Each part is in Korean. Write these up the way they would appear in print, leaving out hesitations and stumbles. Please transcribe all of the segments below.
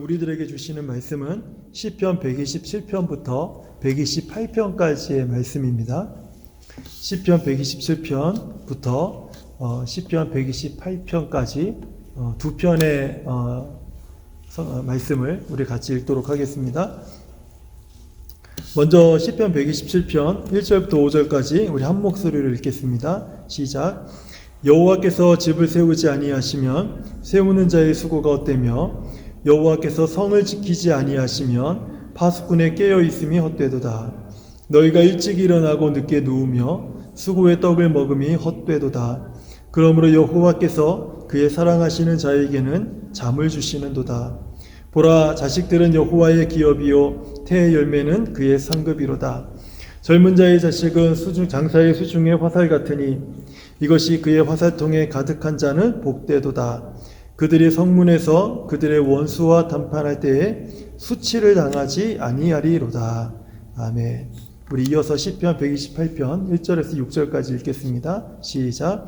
우리들에게 주시는 말씀은 시편 127편부터 128편까지의 말씀입니다. 시편 127편부터 시편 128편까지 두 편의 말씀을 우리 같이 읽도록 하겠습니다. 먼저 시편 127편 1절부터 5절까지 우리 한 목소리로 읽겠습니다. 시작. 여호와께서 집을 세우지 아니하시면 세우는 자의 수고가 헛되며 여호와께서 성을 지키지 아니하시면 파수꾼의 깨어 있음이 헛되도다. 너희가 일찍 일어나고 늦게 누우며 수고의 떡을 먹음이 헛되도다. 그러므로 여호와께서 그의 사랑하시는 자에게는 잠을 주시는도다. 보라, 자식들은 여호와의 기업이요 태의 열매는 그의 상급이로다. 젊은 자의 자식은 장사의 수중의 화살 같으니 이것이 그의 화살통에 가득한 자는 복되도다. 그들이 성문에서 그들의 원수와談판할 때에 수치를 당하지 아니하리로다. 아멘. 우리 이어서 시편 128편 1절에서 6절까지 읽겠습니다. 시작.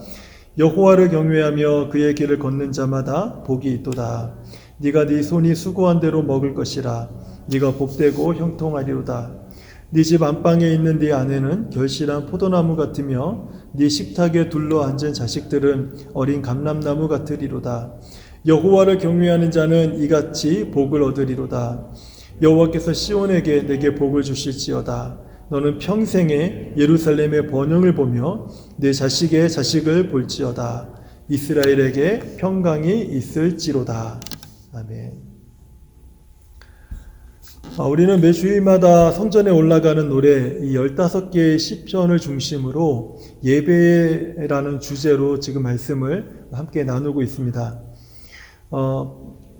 여호와를 경외하며 그의 길을 걷는 자마다 복이 있도다. 네가 네 손이 수고한 대로 먹을 것이라. 네가 복되고 형통하리로다. 네 집 안방에 있는 네 아내는 결실한 포도나무 같으며 네 식탁에 둘러 앉은 자식들은 어린 감람나무 같으리로다. 여호와를 경외하는 자는 이같이 복을 얻으리로다. 여호와께서 시온에게 내게 복을 주실지어다. 너는 평생에 예루살렘의 번영을 보며 내 자식의 자식을 볼지어다. 이스라엘에게 평강이 있을지로다. 아멘. 우리는 매 주일마다 성전에 올라가는 노래 이 15개의 시편을 중심으로 예배라는 주제로 지금 말씀을 함께 나누고 있습니다.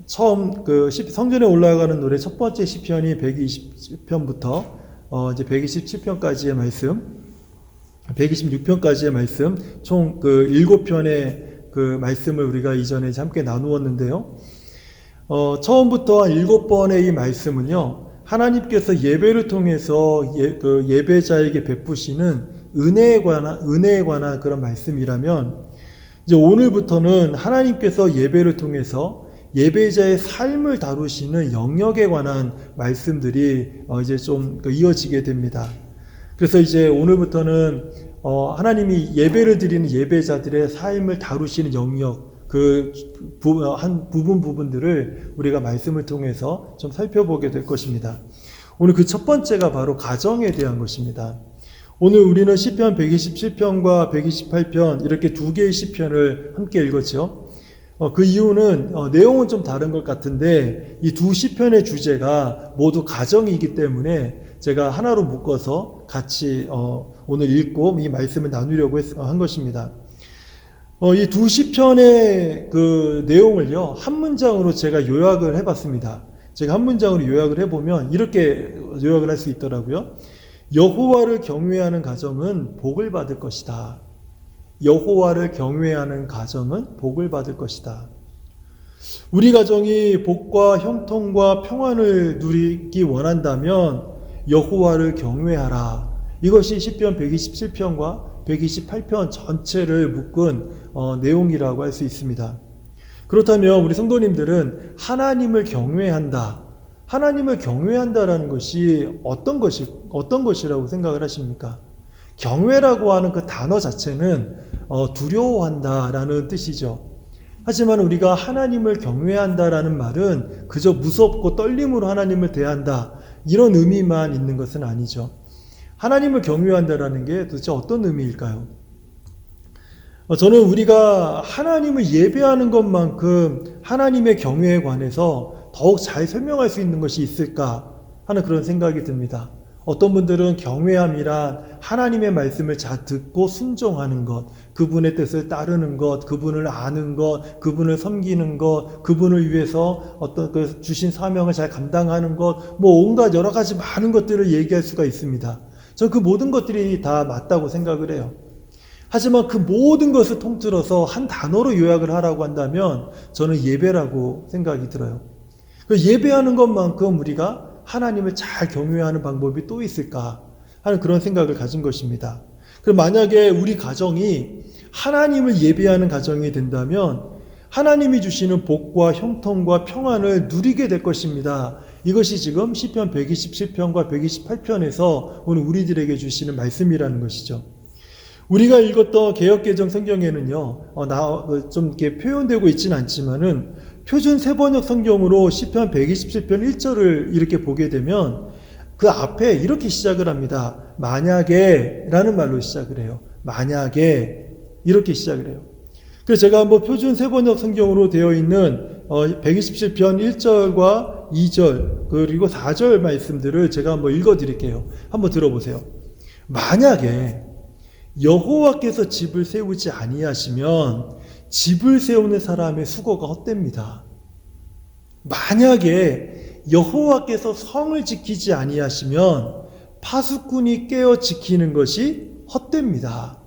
처음 성전에 올라가는 노래 첫 번째 시편이 120편부터 이제 127편까지의 말씀, 126편까지의 말씀, 총 7편의 말씀을 우리가 이전에 함께 나누었는데요. 처음부터 7번의 이 말씀은요, 하나님께서 예배를 통해서 예배자에게 베푸시는 은혜에 관한 그런 말씀이라면, 이제 오늘부터는 하나님께서 예배를 통해서 예배자의 삶을 다루시는 영역에 관한 말씀들이 이제 좀 이어지게 됩니다. 그래서 이제 오늘부터는 하나님이 예배를 드리는 예배자들의 삶을 다루시는 영역, 한 부분들을 우리가 말씀을 통해서 좀 살펴보게 될 것입니다. 오늘 그 첫 번째가 바로 가정에 대한 것입니다. 오늘 우리는 시편 127편과 128편 이렇게 두 개의 시편을 함께 읽었죠. 그 이유는 내용은 좀 다른 것 같은데 이 두 시편의 주제가 모두 가정이기 때문에 제가 하나로 묶어서 같이 오늘 읽고 이 말씀을 나누려고 한 것입니다. 이 두 시편의 내용을요, 한 문장으로 제가 요약을 해봤습니다. 제가 한 문장으로 요약을 해보면 이렇게 요약을 할 수 있더라고요. 여호와를 경외하는 가정은 복을 받을 것이다. 여호와를 경외하는 가정은 복을 받을 것이다. 우리 가정이 복과 형통과 평안을 누리기 원한다면 여호와를 경외하라. 이것이 시편 127편과 128편 전체를 묶은 내용이라고 할 수 있습니다. 그렇다면 우리 성도님들은 하나님을 경외한다. 하나님을 경외한다라는 것이 어떤 것이라고 생각을 하십니까? 경외라고 하는 그 단어 자체는 두려워한다라는 뜻이죠. 하지만 우리가 하나님을 경외한다라는 말은 그저 무섭고 떨림으로 하나님을 대한다, 이런 의미만 있는 것은 아니죠. 하나님을 경외한다라는 게 도대체 어떤 의미일까요? 저는 우리가 하나님을 예배하는 것만큼 하나님의 경외에 관해서 더욱 잘 설명할 수 있는 것이 있을까 하는 그런 생각이 듭니다. 어떤 분들은 경외함이란 하나님의 말씀을 잘 듣고 순종하는 것, 그분의 뜻을 따르는 것, 그분을 아는 것, 그분을 섬기는 것, 그분을 위해서 어떤 주신 사명을 잘 감당하는 것, 온갖 여러 가지 많은 것들을 얘기할 수가 있습니다. 저는 그 모든 것들이 다 맞다고 생각을 해요. 하지만 그 모든 것을 통틀어서 한 단어로 요약을 하라고 한다면 저는 예배라고 생각이 들어요. 예배하는 것만큼 우리가 하나님을 잘 경외하는 방법이 또 있을까 하는 그런 생각을 가진 것입니다. 그럼 만약에 우리 가정이 하나님을 예배하는 가정이 된다면 하나님이 주시는 복과 형통과 평안을 누리게 될 것입니다. 이것이 지금 시편 127편과 128편에서 오늘 우리들에게 주시는 말씀이라는 것이죠. 우리가 읽었던 개역개정 성경에는요, 좀 이렇게 표현되고 있지는 않지만은 표준 세번역 성경으로 시편 127편 1절을 이렇게 보게 되면 그 앞에 이렇게 시작을 합니다. 만약에 라는 말로 시작을 해요. 만약에 이렇게 시작을 해요. 그래서 제가 한번 표준 세번역 성경으로 되어 있는 127편 1절과 2절 그리고 4절 말씀들을 제가 한번 읽어드릴게요. 한번 들어보세요. 만약에 여호와께서 집을 세우지 아니하시면 집을 세우는 사람의 수고가 헛됩니다. 만약에 여호와께서 성을 지키지 아니하시면 파수꾼이 깨어 지키는 것이 헛됩니다.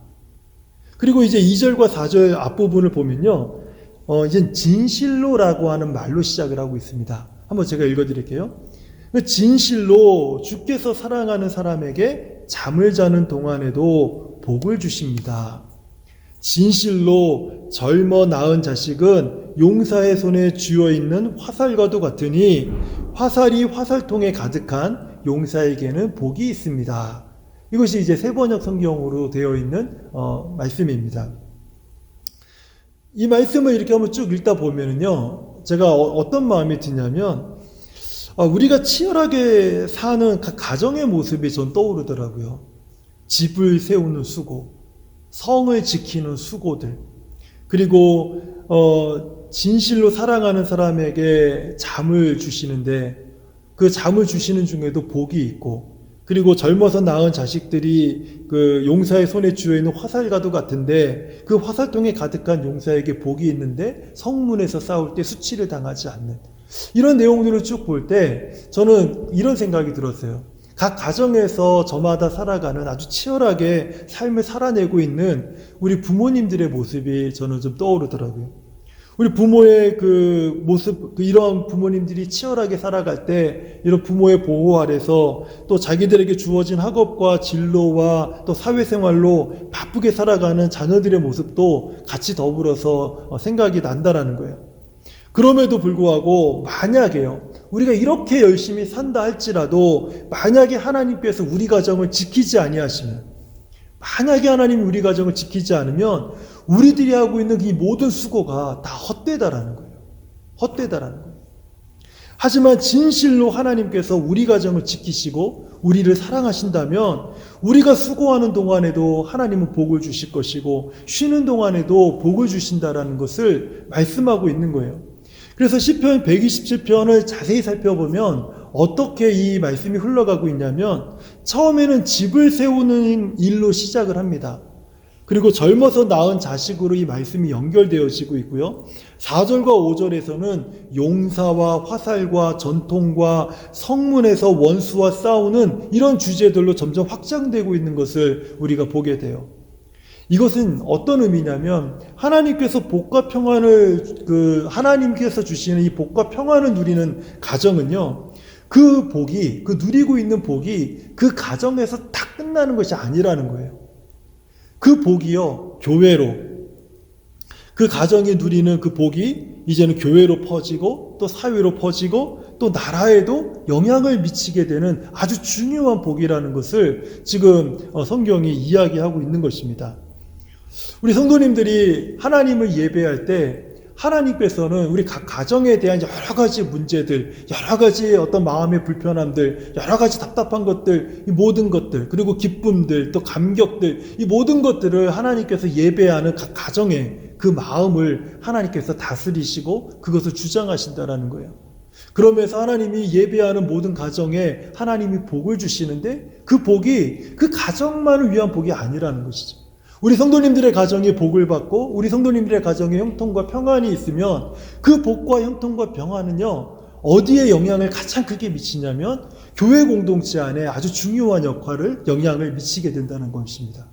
그리고 이제 2절과 4절 앞부분을 보면요, 이제 진실로라고 하는 말로 시작을 하고 있습니다. 한번 제가 읽어드릴게요. 진실로 주께서 사랑하는 사람에게 잠을 자는 동안에도 복을 주십니다. 진실로 젊어 낳은 자식은 용사의 손에 쥐어있는 화살과도 같으니 화살이 화살통에 가득한 용사에게는 복이 있습니다. 이것이 이제 세번역 성경으로 되어 있는 말씀입니다. 이 말씀을 이렇게 한번 쭉 읽다 보면은요, 제가 어떤 마음이 드냐면 우리가 치열하게 사는 각 가정의 모습이 전 떠오르더라고요. 집을 세우는 수고, 성을 지키는 수고들, 그리고 진실로 사랑하는 사람에게 잠을 주시는데 그 잠을 주시는 중에도 복이 있고, 그리고 젊어서 낳은 자식들이 그 용사의 손에 쥐어 있는 화살과도 같은데 그 화살통에 가득한 용사에게 복이 있는데 성문에서 싸울 때 수치를 당하지 않는, 이런 내용들을 쭉 볼 때 저는 이런 생각이 들었어요. 각 가정에서 저마다 살아가는 아주 치열하게 삶을 살아내고 있는 우리 부모님들의 모습이 저는 좀 떠오르더라고요. 우리 부모의 그 모습, 이런 부모님들이 치열하게 살아갈 때 이런 부모의 보호 아래서 또 자기들에게 주어진 학업과 진로와 또 사회생활로 바쁘게 살아가는 자녀들의 모습도 같이 더불어서 생각이 난다라는 거예요. 그럼에도 불구하고 만약에요, 우리가 이렇게 열심히 산다 할지라도 만약에 하나님께서 우리 가정을 지키지 아니하시면, 만약에 하나님이 우리 가정을 지키지 않으면 우리들이 하고 있는 이 모든 수고가 다 헛되다라는 거예요. 헛되다라는 거예요. 하지만 진실로 하나님께서 우리 가정을 지키시고 우리를 사랑하신다면 우리가 수고하는 동안에도 하나님은 복을 주실 것이고 쉬는 동안에도 복을 주신다라는 것을 말씀하고 있는 거예요. 그래서 시편 127편을 자세히 살펴보면 어떻게 이 말씀이 흘러가고 있냐면 처음에는 집을 세우는 일로 시작을 합니다. 그리고 젊어서 낳은 자식으로 이 말씀이 연결되어지고 있고요. 4절과 5절에서는 용사와 화살과 전통과 성문에서 원수와 싸우는 이런 주제들로 점점 확장되고 있는 것을 우리가 보게 돼요. 이것은 어떤 의미냐면 하나님께서 복과 평안을 하나님께서 주시는 이 복과 평안을 누리는 가정은요, 그 복이, 그 누리고 있는 복이 그 가정에서 딱 끝나는 것이 아니라는 거예요. 그 복이요, 교회로, 그 가정이 누리는 그 복이 이제는 교회로 퍼지고 또 사회로 퍼지고 또 나라에도 영향을 미치게 되는 아주 중요한 복이라는 것을 지금 성경이 이야기하고 있는 것입니다. 우리 성도님들이 하나님을 예배할 때 하나님께서는 우리 각 가정에 대한 여러 가지 문제들, 여러 가지 어떤 마음의 불편함들, 여러 가지 답답한 것들, 이 모든 것들, 그리고 기쁨들, 또 감격들, 이 모든 것들을 하나님께서 예배하는 각 가정의 그 마음을 하나님께서 다스리시고 그것을 주장하신다라는 거예요. 그러면서 하나님이 예배하는 모든 가정에 하나님이 복을 주시는데 그 복이 그 가정만을 위한 복이 아니라는 것이죠. 우리 성도님들의 가정이 복을 받고 우리 성도님들의 가정에 형통과 평안이 있으면 그 복과 형통과 평안은요, 어디에 영향을 가장 크게 미치냐면 교회 공동체 안에 아주 중요한 영향을 미치게 된다는 것입니다.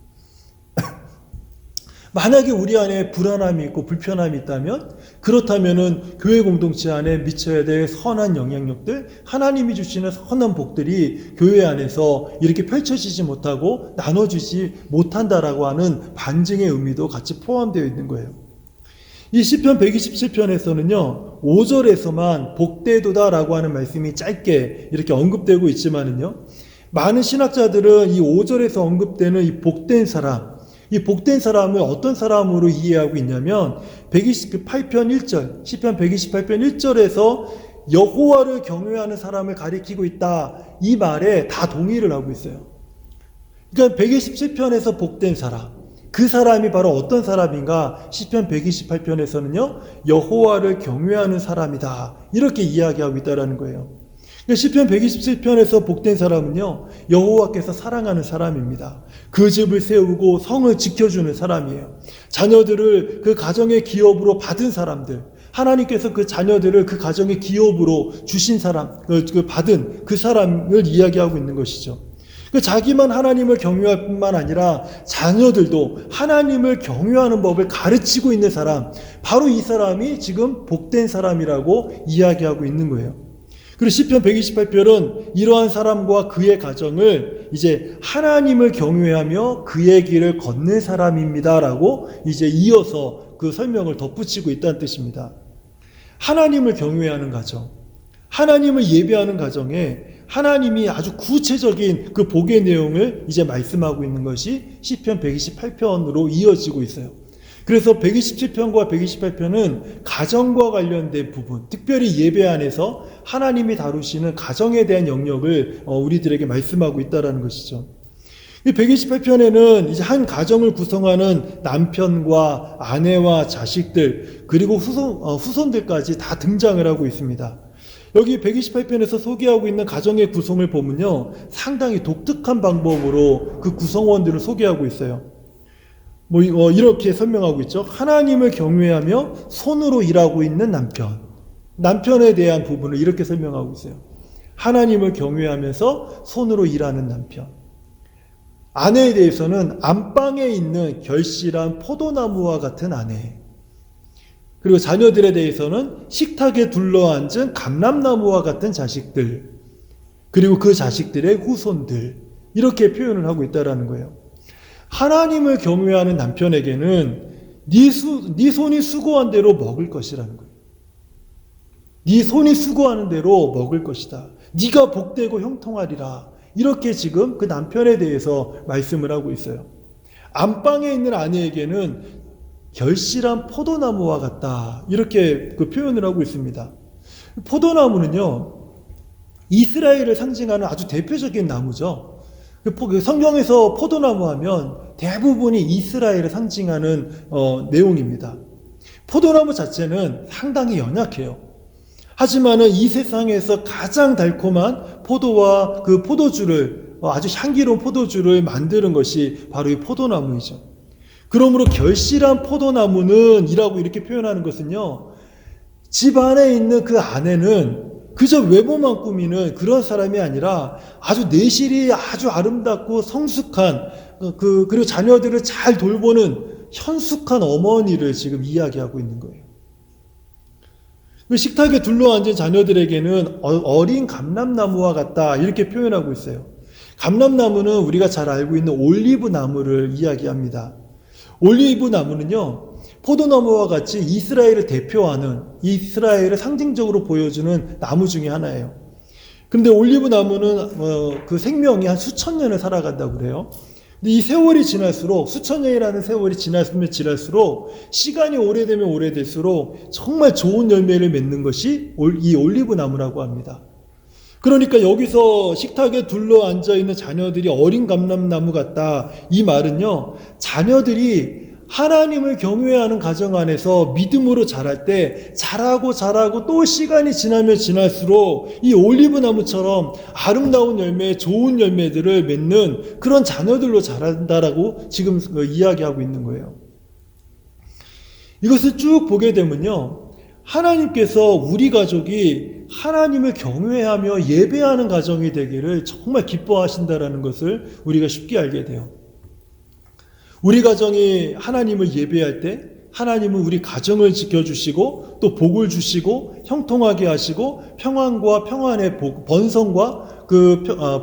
만약에 우리 안에 불안함이 있고 불편함이 있다면, 그렇다면은 교회 공동체 안에 미쳐야 될 선한 영향력들, 하나님이 주시는 선한 복들이 교회 안에서 이렇게 펼쳐지지 못하고 나눠주지 못한다라고 하는 반증의 의미도 같이 포함되어 있는 거예요. 이 시편 127편에서는요, 5절에서만 복되도다라고 하는 말씀이 짧게 이렇게 언급되고 있지만은요, 많은 신학자들은 이 5절에서 언급되는 이 복된 사람, 이 복된 사람을 어떤 사람으로 이해하고 있냐면 128편 1절, 시편 128편 1절에서 여호와를 경외하는 사람을 가리키고 있다. 이 말에 다 동의를 하고 있어요. 그러니까 127편에서 복된 사람, 그 사람이 바로 어떤 사람인가? 시편 128편에서는요, 여호와를 경외하는 사람이다. 이렇게 이야기하고 있다는 거예요. 시편 127편에서 복된 사람은요, 여호와께서 사랑하는 사람입니다. 그 집을 세우고 성을 지켜주는 사람이에요. 자녀들을 그 가정의 기업으로 받은 사람들, 하나님께서 그 자녀들을 그 가정의 기업으로 주신 사람, 받은 그 사람을 이야기하고 있는 것이죠. 자기만 하나님을 경외할 뿐만 아니라 자녀들도 하나님을 경외하는 법을 가르치고 있는 사람, 바로 이 사람이 지금 복된 사람이라고 이야기하고 있는 거예요. 그리고 시편 128편은 이러한 사람과 그의 가정을 이제 하나님을 경외하며 그의 길을 걷는 사람입니다라고 이제 이어서 그 설명을 덧붙이고 있다는 뜻입니다. 하나님을 경외하는 가정, 하나님을 예배하는 가정에 하나님이 아주 구체적인 그 복의 내용을 이제 말씀하고 있는 것이 시편 128편으로 이어지고 있어요. 그래서 127편과 128편은 가정과 관련된 부분, 특별히 예배 안에서 하나님이 다루시는 가정에 대한 영역을 우리들에게 말씀하고 있다는 것이죠. 128편에는 이제 한 가정을 구성하는 남편과 아내와 자식들, 그리고 후손들까지 다 등장을 하고 있습니다. 여기 128편에서 소개하고 있는 가정의 구성을 보면요, 상당히 독특한 방법으로 그 구성원들을 소개하고 있어요. 이렇게 설명하고 있죠. 하나님을 경외하며 손으로 일하고 있는 남편. 남편에 대한 부분을 이렇게 설명하고 있어요. 하나님을 경외하면서 손으로 일하는 남편. 아내에 대해서는 안방에 있는 결실한 포도나무와 같은 아내. 그리고 자녀들에 대해서는 식탁에 둘러앉은 감람나무와 같은 자식들, 그리고 그 자식들의 후손들, 이렇게 표현을 하고 있다는 거예요. 하나님을 경외하는 남편에게는 네 손이 수고한 대로 먹을 것이라는 거예요. 네 손이 수고하는 대로 먹을 것이다. 네가 복되고 형통하리라. 이렇게 지금 그 남편에 대해서 말씀을 하고 있어요. 안방에 있는 아내에게는 결실한 포도나무와 같다. 이렇게 그 표현을 하고 있습니다. 포도나무는요, 이스라엘을 상징하는 아주 대표적인 나무죠. 성경에서 포도나무 하면 대부분이 이스라엘을 상징하는 내용입니다. 포도나무 자체는 상당히 연약해요. 하지만은 이 세상에서 가장 달콤한 포도와 그 포도주를, 아주 향기로운 포도주를 만드는 것이 바로 이 포도나무이죠. 그러므로 결실한 포도나무는 이라고 이렇게 표현하는 것은요, 집 안에 있는 그 아내는 그저 외모만 꾸미는 그런 사람이 아니라 아주 내실이 아주 아름답고 성숙한, 그리고 자녀들을 잘 돌보는 현숙한 어머니를 지금 이야기하고 있는 거예요. 식탁에 둘러앉은 자녀들에게는 어린 감람나무와 같다, 이렇게 표현하고 있어요. 감람나무는 우리가 잘 알고 있는 올리브 나무를 이야기합니다. 올리브 나무는요, 포도나무와 같이 이스라엘을 대표하는, 이스라엘을 상징적으로 보여주는 나무 중에 하나예요. 그런데 올리브 나무는 그 생명이 한 수천 년을 살아간다고 그래요. 근데 이 세월이 지날수록, 수천 년이라는 세월이 지나면 지날수록, 시간이 오래되면 오래될수록 정말 좋은 열매를 맺는 것이 이 올리브 나무라고 합니다. 그러니까 여기서 식탁에 둘러앉아 있는 자녀들이 어린 감람나무 같다. 이 말은요, 자녀들이 하나님을 경외하는 가정 안에서 믿음으로 자랄 때 자라고 또 시간이 지나면 지날수록 이 올리브 나무처럼 아름다운 열매, 좋은 열매들을 맺는 그런 자녀들로 자란다라고 지금 이야기하고 있는 거예요. 이것을 쭉 보게 되면요, 하나님께서 우리 가족이 하나님을 경외하며 예배하는 가정이 되기를 정말 기뻐하신다라는 것을 우리가 쉽게 알게 돼요. 우리 가정이 하나님을 예배할 때 하나님은 우리 가정을 지켜주시고 또 복을 주시고 형통하게 하시고 평안과 평안의 복, 번성과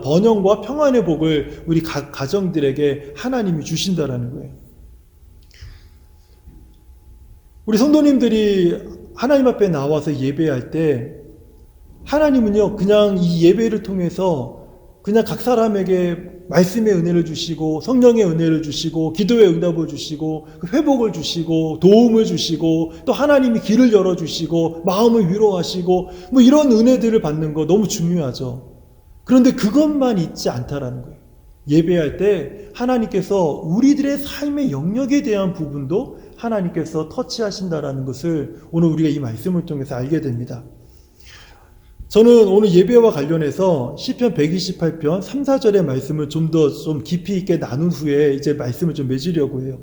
번영과 평안의 복을 우리 가정들에게 하나님이 주신다라는 거예요. 우리 성도님들이 하나님 앞에 나와서 예배할 때 하나님은요, 그냥 이 예배를 통해서 그냥 각 사람에게 말씀의 은혜를 주시고 성령의 은혜를 주시고 기도의 응답을 주시고 회복을 주시고 도움을 주시고 또 하나님이 길을 열어주시고 마음을 위로하시고 뭐 이런 은혜들을 받는 거 너무 중요하죠. 그런데 그것만 있지 않다라는 거예요. 예배할 때 하나님께서 우리들의 삶의 영역에 대한 부분도 하나님께서 터치하신다라는 것을 오늘 우리가 이 말씀을 통해서 알게 됩니다. 저는 오늘 예배와 관련해서 시편 128편 3, 4절의 말씀을 좀 더 깊이 있게 나눈 후에 이제 말씀을 좀 맺으려고 해요.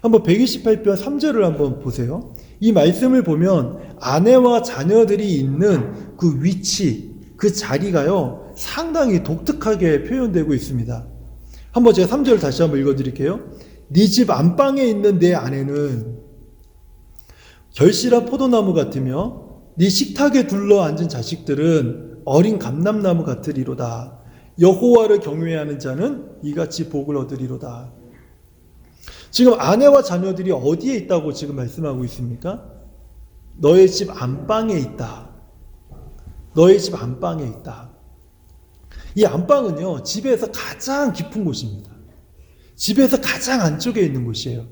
한번 128편 3절을 한번 보세요. 이 말씀을 보면 아내와 자녀들이 있는 그 위치, 그 자리가요, 상당히 독특하게 표현되고 있습니다. 한번 제가 3절 다시 한번 읽어드릴게요. 네 집 안방에 있는 내 아내는 결실한 포도나무 같으며 네 식탁에 둘러앉은 자식들은 어린 감람나무 같으리로다. 여호와를 경외하는 자는 이같이 복을 얻으리로다. 지금 아내와 자녀들이 어디에 있다고 지금 말씀하고 있습니까? 너의 집 안방에 있다. 너의 집 안방에 있다. 이 안방은요, 집에서 가장 깊은 곳입니다. 집에서 가장 안쪽에 있는 곳이에요.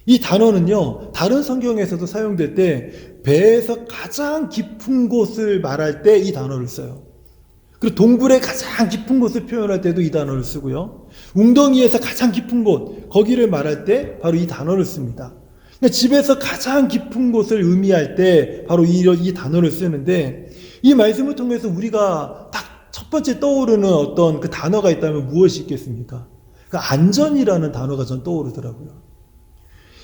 이 단어는요, 다른 성경에서도 사용될 때 배에서 가장 깊은 곳을 말할 때 이 단어를 써요. 그리고 동굴의 가장 깊은 곳을 표현할 때도 이 단어를 쓰고요. 웅덩이에서 가장 깊은 곳, 거기를 말할 때 바로 이 단어를 씁니다. 그러니까 집에서 가장 깊은 곳을 의미할 때 바로 이 단어를 쓰는데, 이 말씀을 통해서 우리가 딱 첫 번째 떠오르는 어떤 그 단어가 있다면 무엇이 있겠습니까? 그 안전이라는 단어가 전 떠오르더라고요.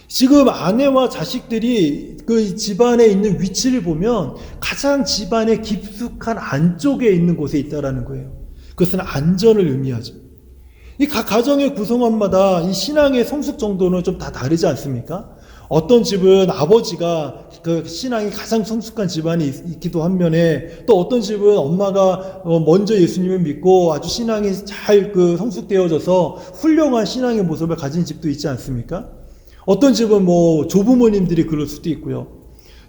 지금 아내와 자식들이 그 집안에 있는 위치를 보면 가장 집안의 깊숙한 안쪽에 있는 곳에 있다라는 거예요. 그것은 안전을 의미하죠. 이 각 가정의 구성원마다 이 신앙의 성숙 정도는 좀 다 다르지 않습니까? 어떤 집은 아버지가 그 신앙이 가장 성숙한 집안이 있기도 한 면에, 또 어떤 집은 엄마가 먼저 예수님을 믿고 아주 신앙이 잘 그 성숙되어져서 훌륭한 신앙의 모습을 가진 집도 있지 않습니까? 어떤 집은 뭐 조부모님들이 그럴 수도 있고요.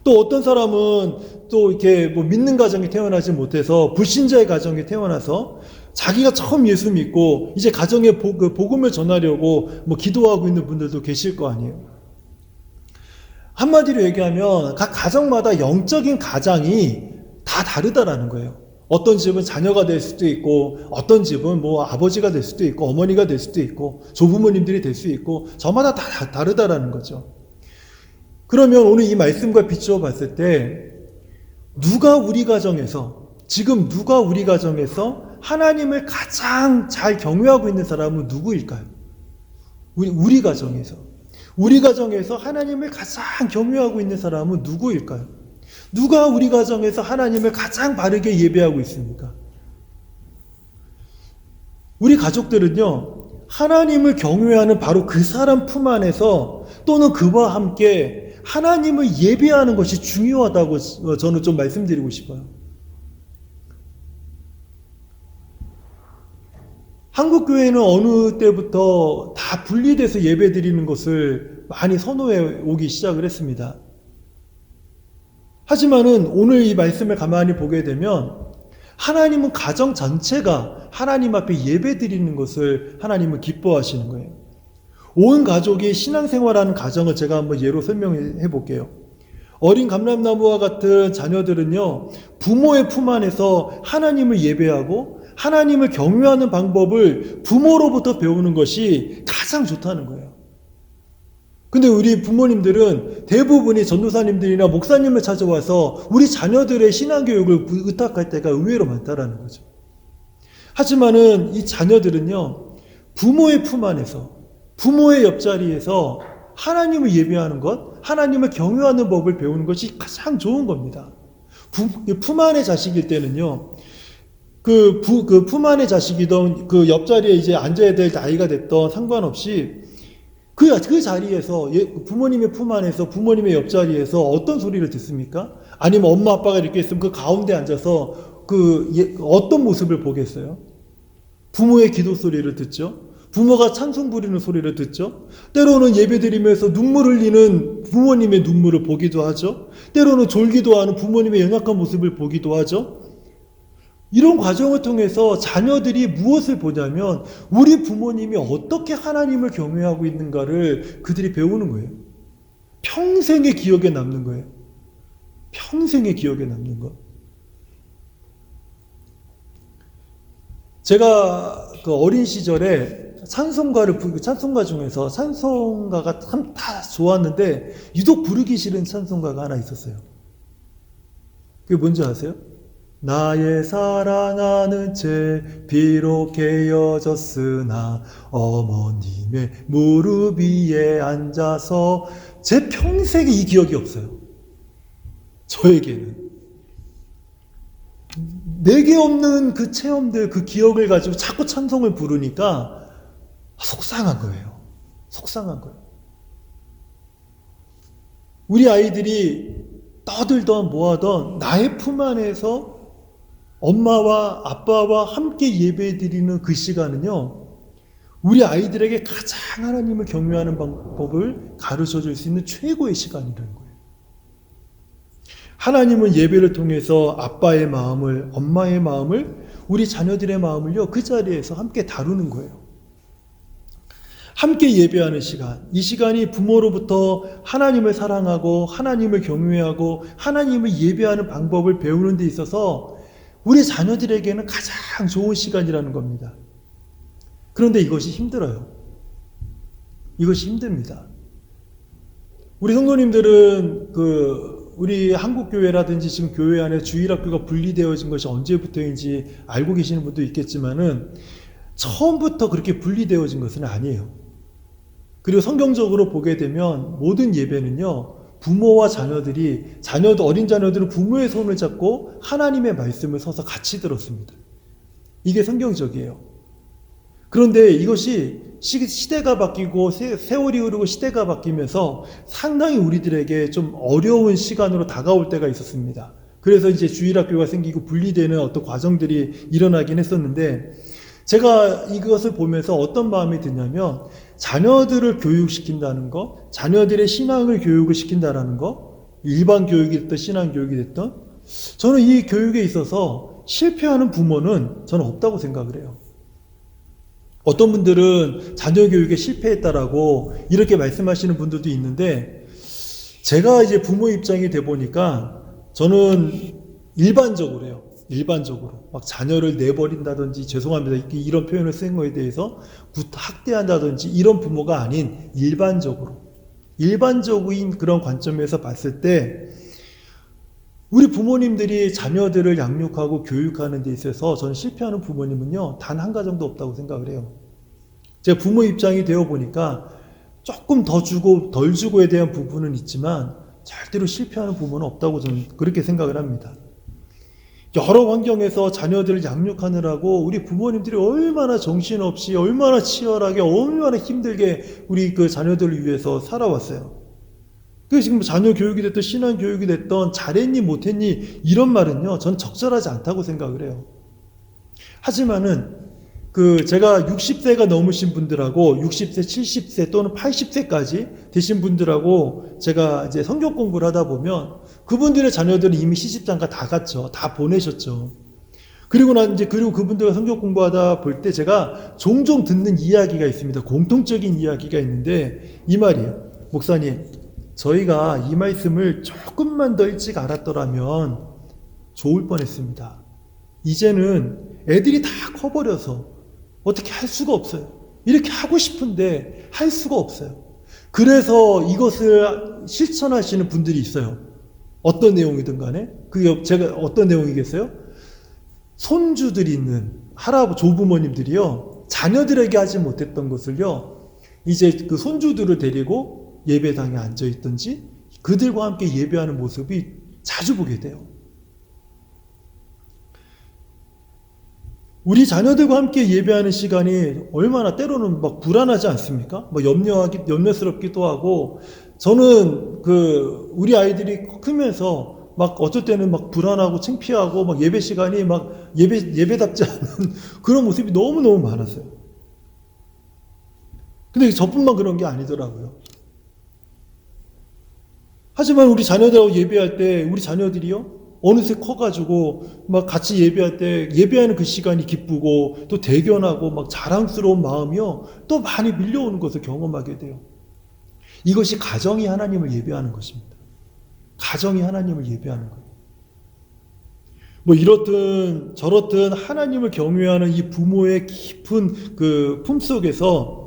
또 어떤 사람은 또 이렇게 뭐 믿는 가정에 태어나지 못해서 불신자의 가정에 태어나서 자기가 처음 예수 믿고 이제 가정에 복음을 전하려고 뭐 기도하고 있는 분들도 계실 거 아니에요. 한마디로 얘기하면 각 가정마다 영적인 가장이 다 다르다라는 거예요. 어떤 집은 자녀가 될 수도 있고, 어떤 집은 뭐 아버지가 될 수도 있고, 어머니가 될 수도 있고, 조부모님들이 될 수 있고, 저마다 다 다르다라는 거죠. 그러면 오늘 이 말씀과 비추어 봤을 때 누가 우리 가정에서, 지금 누가 우리 가정에서 하나님을 가장 잘 경외하고 있는 사람은 누구일까요? 우리 가정에서. 우리 가정에서 하나님을 가장 경외하고 있는 사람은 누구일까요? 누가 우리 가정에서 하나님을 가장 바르게 예배하고 있습니까? 우리 가족들은요, 하나님을 경외하는 바로 그 사람 품 안에서 또는 그와 함께 하나님을 예배하는 것이 중요하다고 저는 좀 말씀드리고 싶어요. 한국교회는 어느 때부터 다 분리돼서 예배 드리는 것을 많이 선호해 오기 시작을 했습니다. 하지만은 오늘 이 말씀을 가만히 보게 되면 하나님은 가정 전체가 하나님 앞에 예배 드리는 것을 하나님은 기뻐하시는 거예요. 온 가족이 신앙생활하는 가정을 제가 한번 예로 설명해 볼게요. 어린 감람나무와 같은 자녀들은요, 부모의 품 안에서 하나님을 예배하고 하나님을 경외하는 방법을 부모로부터 배우는 것이 가장 좋다는 거예요. 근데 우리 부모님들은 대부분이 전도사님들이나 목사님을 찾아와서 우리 자녀들의 신앙교육을 의탁할 때가 의외로 많다라는 거죠. 하지만은 이 자녀들은요, 부모의 품 안에서, 부모의 옆자리에서 하나님을 예배하는 것, 하나님을 경외하는 법을 배우는 것이 가장 좋은 겁니다. 품 안의 자식일 때는요, 그 품 안의 자식이던 그 옆자리에 이제 앉아야 될 나이가 됐던 상관없이 그 자리에서 부모님의 품 안에서 부모님의 옆자리에서 어떤 소리를 듣습니까? 아니면 엄마 아빠가 이렇게 있으면 그 가운데 앉아서 어떤 모습을 보겠어요? 부모의 기도 소리를 듣죠. 부모가 찬송 부리는 소리를 듣죠. 때로는 예배드리면서 눈물 흘리는 부모님의 눈물을 보기도 하죠. 때로는 졸기도 하는 부모님의 연약한 모습을 보기도 하죠. 이런 과정을 통해서 자녀들이 무엇을 보냐면 우리 부모님이 어떻게 하나님을 경외하고 있는가를 그들이 배우는 거예요. 평생의 기억에 남는 거예요. 평생의 기억에 남는 것. 제가 그 어린 시절에 찬송가 중에서 찬송가가 참 다 좋았는데 유독 부르기 싫은 찬송가가 하나 있었어요. 그게 뭔지 아세요? 나의 사랑하는 채 비록 헤어졌으나 어머님의 무릎 위에 앉아서 제 평생에 이 기억이 없어요. 저에게는. 내게 없는 그 체험들, 그 기억을 가지고 자꾸 찬송을 부르니까 속상한 거예요. 속상한 거예요. 우리 아이들이 떠들던 뭐하던 나의 품 안에서 엄마와 아빠와 함께 예배드리는 그 시간은요, 우리 아이들에게 가장 하나님을 경외하는 방법을 가르쳐 줄 수 있는 최고의 시간이라는 거예요. 하나님은 예배를 통해서 아빠의 마음을, 엄마의 마음을, 우리 자녀들의 마음을요, 그 자리에서 함께 다루는 거예요. 함께 예배하는 시간, 이 시간이 부모로부터 하나님을 사랑하고 하나님을 경외하고 하나님을 예배하는 방법을 배우는 데 있어서 우리 자녀들에게는 가장 좋은 시간이라는 겁니다. 그런데 이것이 힘들어요. 이것이 힘듭니다. 우리 성도님들은 우리 한국교회라든지 지금 교회 안에 주일학교가 분리되어진 것이 언제부터인지 알고 계시는 분도 있겠지만은 처음부터 그렇게 분리되어진 것은 아니에요. 그리고 성경적으로 보게 되면 모든 예배는요, 부모와 자녀들이, 어린 자녀들은 부모의 손을 잡고 하나님의 말씀을 서서 같이 들었습니다. 이게 성경적이에요. 그런데 이것이 시대가 바뀌고 세월이 흐르고 시대가 바뀌면서 상당히 우리들에게 좀 어려운 시간으로 다가올 때가 있었습니다. 그래서 이제 주일학교가 생기고 분리되는 어떤 과정들이 일어나긴 했었는데, 제가 이것을 보면서 어떤 마음이 드냐면, 자녀들을 교육시킨다는 거, 자녀들의 신앙을 교육을 시킨다는 거, 일반 교육이 됐든 신앙 교육이 됐든, 저는 이 교육에 있어서 실패하는 부모는 저는 없다고 생각을 해요. 어떤 분들은 자녀 교육에 실패했다라고 이렇게 말씀하시는 분들도 있는데, 제가 이제 부모 입장이 돼 보니까 저는 일반적으로요. 일반적으로 막 자녀를 내버린다든지, 죄송합니다, 이런 표현을 쓴 거에 대해서 학대한다든지 이런 부모가 아닌 일반적인 그런 관점에서 봤을 때 우리 부모님들이 자녀들을 양육하고 교육하는 데 있어서 저는 실패하는 부모님은요, 단 한 가정도 없다고 생각을 해요. 제가 부모 입장이 되어 보니까 조금 더 주고 덜 주고에 대한 부분은 있지만 절대로 실패하는 부모는 없다고 저는 그렇게 생각을 합니다. 여러 환경에서 자녀들을 양육하느라고 우리 부모님들이 얼마나 정신없이, 얼마나 치열하게, 얼마나 힘들게 우리 그 자녀들을 위해서 살아왔어요. 그래서 지금 자녀 교육이 됐든 신앙 교육이 됐든 잘했니 못했니 이런 말은요, 전 적절하지 않다고 생각을 해요. 하지만은 제가 60세가 넘으신 분들하고 60세, 70세 또는 80세까지 되신 분들하고 제가 이제 성경 공부를 하다 보면 그분들의 자녀들은 이미 시집장가 다 갔죠. 다 보내셨죠. 그리고 그분들과 성경 공부하다 볼 때 제가 종종 듣는 이야기가 있습니다. 공통적인 이야기가 있는데 이 말이에요. 목사님, 저희가 이 말씀을 조금만 더 일찍 알았더라면 좋을 뻔했습니다. 이제는 애들이 다 커버려서 어떻게 할 수가 없어요. 이렇게 하고 싶은데 할 수가 없어요. 그래서 이것을 실천하시는 분들이 있어요. 어떤 내용이든 간에. 그게 제가 어떤 내용이겠어요? 손주들이 있는 조부모님들이요, 자녀들에게 하지 못했던 것을요, 이제 그 손주들을 데리고 예배당에 앉아 있든지 그들과 함께 예배하는 모습이 자주 보게 돼요. 우리 자녀들과 함께 예배하는 시간이 얼마나 때로는 막 불안하지 않습니까? 뭐 염려스럽기도 하고, 저는 우리 아이들이 크면서 막 어쩔 때는 막 불안하고 창피하고 막 예배 시간이 막 예배답지 않은 그런 모습이 너무너무 많았어요. 근데 저뿐만 그런 게 아니더라고요. 하지만 우리 자녀들하고 예배할 때 우리 자녀들이요, 어느새 커가지고 막 같이 예배할 때 예배하는 그 시간이 기쁘고 또 대견하고 막 자랑스러운 마음이요, 또 많이 밀려오는 것을 경험하게 돼요. 이것이 가정이 하나님을 예배하는 것입니다. 가정이 하나님을 예배하는 거예요. 뭐 이렇든 저렇든 하나님을 경외하는 이 부모의 깊은 그 품속에서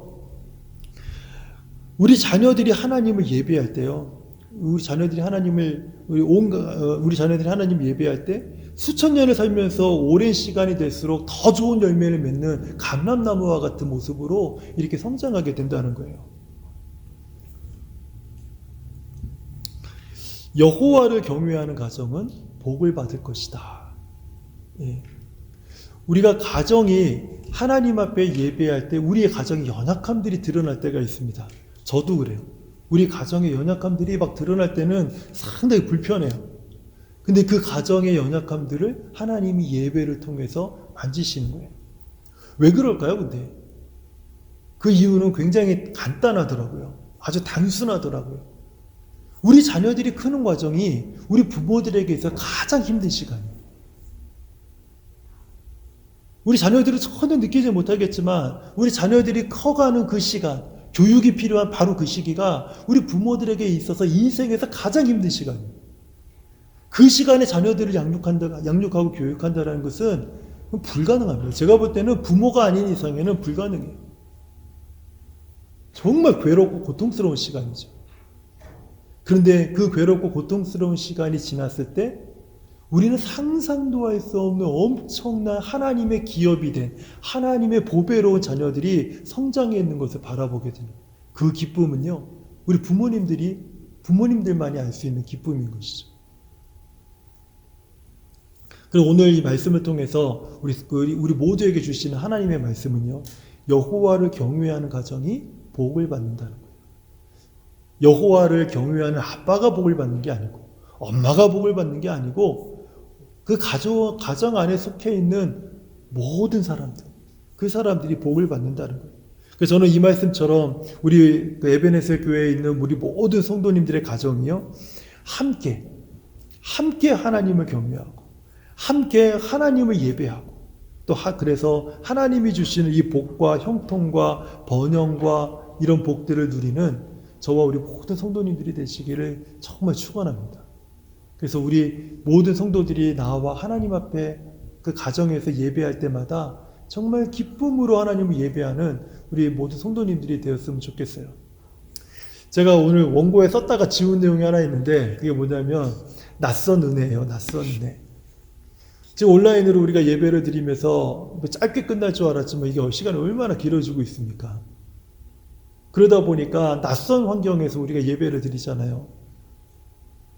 우리 자녀들이 하나님을 예배할 때요, 우리 자녀들이 하나님을 예배할 때 수천 년을 살면서 오랜 시간이 될수록 더 좋은 열매를 맺는 감람나무와 같은 모습으로 이렇게 성장하게 된다는 거예요. 여호와를 경외하는 가정은 복을 받을 것이다. 예. 우리가 가정이 하나님 앞에 예배할 때 우리의 가정의 연약함들이 드러날 때가 있습니다. 저도 그래요. 우리 가정의 연약함들이 막 드러날 때는 상당히 불편해요. 근데 그 가정의 연약함들을 하나님이 예배를 통해서 만지시는 거예요. 왜 그럴까요, 근데? 그 이유는 굉장히 간단하더라고요. 아주 단순하더라고요. 우리 자녀들이 크는 과정이 우리 부모들에게 있어 가장 힘든 시간이에요. 우리 자녀들은 전혀 느끼지 못하겠지만 우리 자녀들이 커가는 그 시간, 교육이 필요한 바로 그 시기가 우리 부모들에게 있어서 인생에서 가장 힘든 시간이에요. 그 시간에 자녀들을 양육하고 교육한다는 것은 불가능합니다. 제가 볼 때는 부모가 아닌 이상에는 불가능해요. 정말 괴롭고 고통스러운 시간이죠. 그런데 그 괴롭고 고통스러운 시간이 지났을 때 우리는 상상도 할 수 없는 엄청난 하나님의 기업이 된 하나님의 보배로운 자녀들이 성장해 있는 것을 바라보게 되는 그 기쁨은요, 우리 부모님들만이 알 수 있는 기쁨인 것이죠. 그리고 오늘 이 말씀을 통해서 우리 모두에게 주시는 하나님의 말씀은요, 여호와를 경외하는 가정이 복을 받는다는 거예요. 여호와를 경외하는 아빠가 복을 받는 게 아니고 엄마가 복을 받는 게 아니고 그 가정 안에 속해 있는 모든 사람들, 그 사람들이 복을 받는다는 거예요. 그래서 저는 이 말씀처럼 우리 에베네셀 교회에 있는 우리 모든 성도님들의 가정이요, 함께 하나님을 경외하고 함께 하나님을 예배하고 또 그래서 하나님이 주시는 이 복과 형통과 번영과 이런 복들을 누리는 저와 우리 모든 성도님들이 되시기를 정말 축원합니다. 그래서 우리 모든 성도들이 나와 하나님 앞에 그 가정에서 예배할 때마다 정말 기쁨으로 하나님을 예배하는 우리 모든 성도님들이 되었으면 좋겠어요. 제가 오늘 원고에 썼다가 지운 내용이 하나 있는데 그게 뭐냐면 낯선 은혜예요. 낯선 은혜. 지금 온라인으로 우리가 예배를 드리면서 짧게 끝날 줄 알았지만 이게 시간이 얼마나 길어지고 있습니까? 그러다 보니까 낯선 환경에서 우리가 예배를 드리잖아요.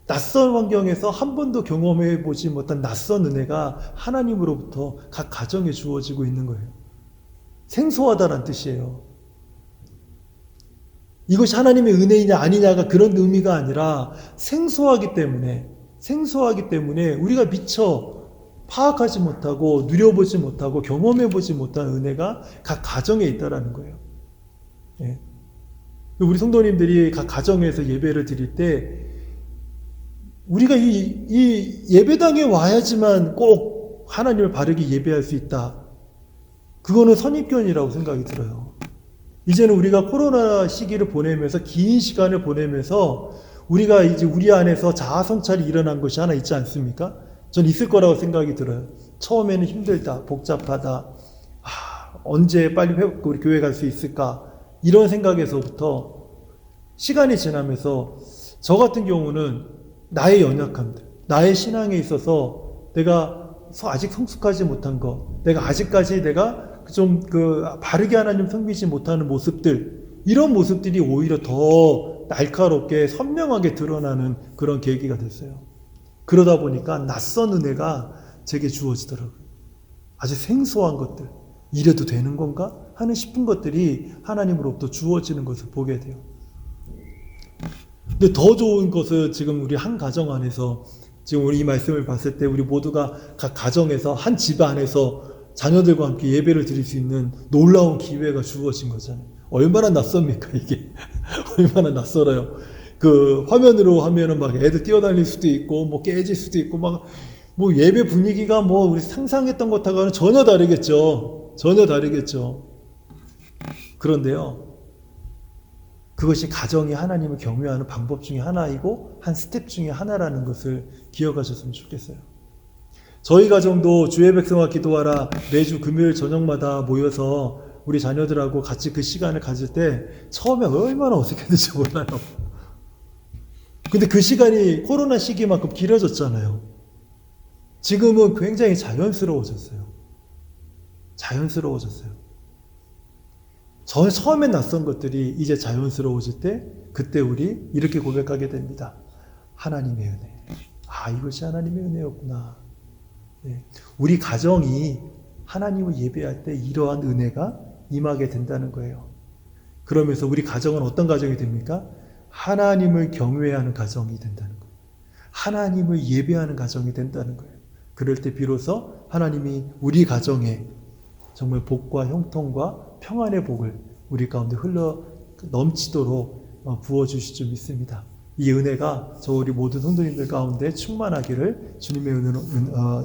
낯선 환경에서 한 번도 경험해 보지 못한 낯선 은혜가 하나님으로부터 각 가정에 주어지고 있는 거예요. 생소하다는 뜻이에요. 이것이 하나님의 은혜이냐 아니냐가 그런 의미가 아니라 생소하기 때문에 우리가 미처 파악하지 못하고 누려보지 못하고 경험해보지 못한 은혜가 각 가정에 있다라는 거예요. 예. 우리 성도님들이 각 가정에서 예배를 드릴 때 우리가 이 예배당에 와야지만 꼭 하나님을 바르게 예배할 수 있다. 그거는 선입견이라고 생각이 들어요. 이제는 우리가 코로나 시기를 보내면서 긴 시간을 보내면서 우리가 이제 우리 안에서 자아 성찰이 일어난 것이 하나 있지 않습니까? 전 있을 거라고 생각이 들어요. 처음에는 힘들다, 복잡하다, 언제 빨리 우리 교회 갈 수 있을까? 이런 생각에서부터 시간이 지나면서 저 같은 경우는 나의 연약함들, 나의 신앙에 있어서 내가 아직 성숙하지 못한 것, 내가 아직까지 좀 바르게 하나님 섬기지 못하는 모습들, 이런 모습들이 오히려 더 날카롭게 선명하게 드러나는 그런 계기가 됐어요. 그러다 보니까 낯선 은혜가 제게 주어지더라고요. 아주 생소한 것들, 이래도 되는 건가? 하는 싶은 것들이 하나님으로부터 주어지는 것을 보게 돼요. 근데 더 좋은 것은 지금 우리 한 가정 안에서 지금 우리 이 말씀을 봤을 때 우리 모두가 각 가정에서 한 집 안에서 자녀들과 함께 예배를 드릴 수 있는 놀라운 기회가 주어진 거잖아요. 얼마나 낯섭니까, 이게. 얼마나 낯설어요. 그 화면으로 하면은 막 애들 뛰어다닐 수도 있고, 뭐 깨질 수도 있고, 막, 뭐 예배 분위기가 뭐 우리 상상했던 것하고는 전혀 다르겠죠. 전혀 다르겠죠. 그런데요, 그것이 가정이 하나님을 경외하는 방법 중에 하나이고, 한 스텝 중에 하나라는 것을 기억하셨으면 좋겠어요. 저희 가정도 주의 백성아 기도하라 매주 금요일 저녁마다 모여서 우리 자녀들하고 같이 그 시간을 가질 때 처음에 얼마나 어색했는지 몰라요. 근데 그 시간이 코로나 시기만큼 길어졌잖아요. 지금은 굉장히 자연스러워졌어요. 자연스러워졌어요. 처음엔 낯선 것들이 이제 자연스러워질 때 그때 우리 이렇게 고백하게 됩니다. 하나님의 은혜. 아, 이것이 하나님의 은혜였구나. 네. 우리 가정이 하나님을 예배할 때 이러한 은혜가 임하게 된다는 거예요. 그러면서 우리 가정은 어떤 가정이 됩니까? 하나님을 경외하는 가정이 된다는 거예요. 하나님을 예배하는 가정이 된다는 거예요. 그럴 때 비로소 하나님이 우리 가정에 정말 복과 형통과 평안의 복을 우리 가운데 흘러 넘치도록 부어주실 줄 믿습니다. 이 은혜가 저 우리 모든 성도님들 가운데 충만하기를 주님의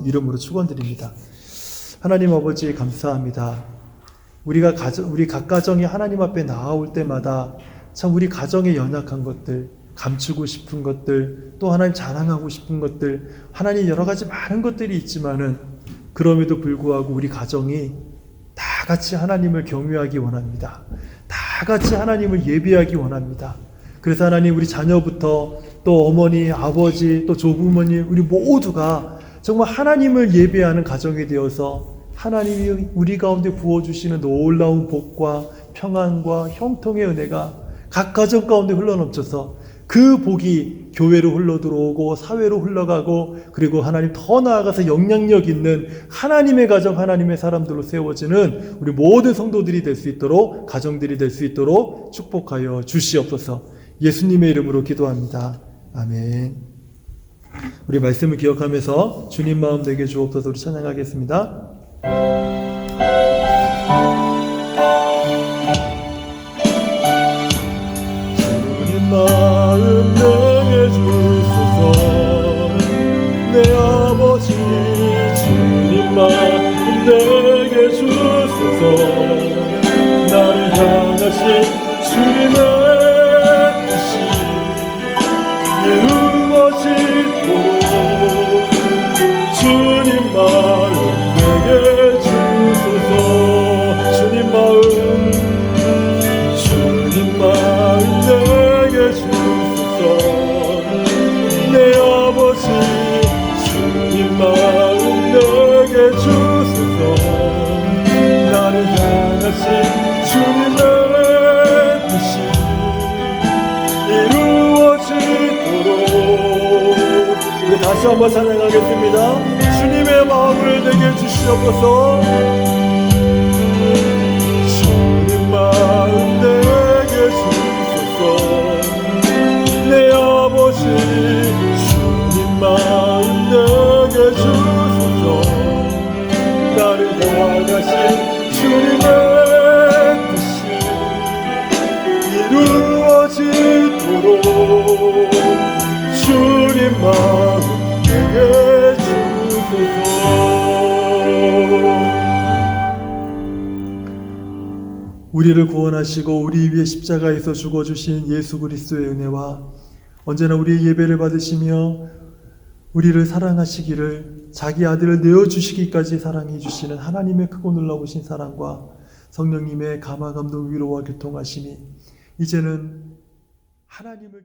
이름으로 축원드립니다. 하나님 아버지 감사합니다. 우리 각 가정이 하나님 앞에 나아올 때마다 참 우리 가정의 연약한 것들, 감추고 싶은 것들, 또 하나님 자랑하고 싶은 것들, 하나님 여러 가지 많은 것들이 있지만은 그럼에도 불구하고 우리 가정이 다 같이 하나님을 경외하기 원합니다. 다 같이 하나님을 예배하기 원합니다. 그래서 하나님 우리 자녀부터 또 어머니, 아버지, 또 조부모님 우리 모두가 정말 하나님을 예배하는 가정이 되어서 하나님이 우리 가운데 부어주시는 놀라운 복과 평안과 형통의 은혜가 각 가정 가운데 흘러넘쳐서 그 복이 교회로 흘러들어오고 사회로 흘러가고 그리고 하나님 더 나아가서 영향력 있는 하나님의 가정, 하나님의 사람들로 세워지는 우리 모든 성도들이 될 수 있도록 가정들이 될 수 있도록 축복하여 주시옵소서. 예수님의 이름으로 기도합니다. 아멘. 우리 말씀을 기억하면서 주님 마음 내게 주옵소서. 우리 찬양하겠습니다. 주님 마음 내게 주소서. 내 아버지 주님 마음 내게 주소서. 나를 향하신 주님의 이루어지도록 주님 마음 내게 주소서. 주님 마음 내게 주소서. 내 아버지 주님 마음 내게 주소서. 나를 향하신 주님의 뜻이 우리 다시 한번 찬양하겠습니다. 주님의 마음을 내게 주시옵소서. 주님 마음 내게 주소서. 내 아버지 주님 마음 내게 주소서. 나를 향하신 주님의 뜻이 이루어지도록 주님 마음 내게 주소서. 우리를 구원하시고 우리 위에 십자가에서 죽어주신 예수 그리스도의 은혜와 언제나 우리의 예배를 받으시며 우리를 사랑하시기를 자기 아들을 내어주시기까지 사랑해 주시는 하나님의 크고 놀라우신 사랑과 성령님의 감화 감동 위로와 교통하심이 이제는 하나님을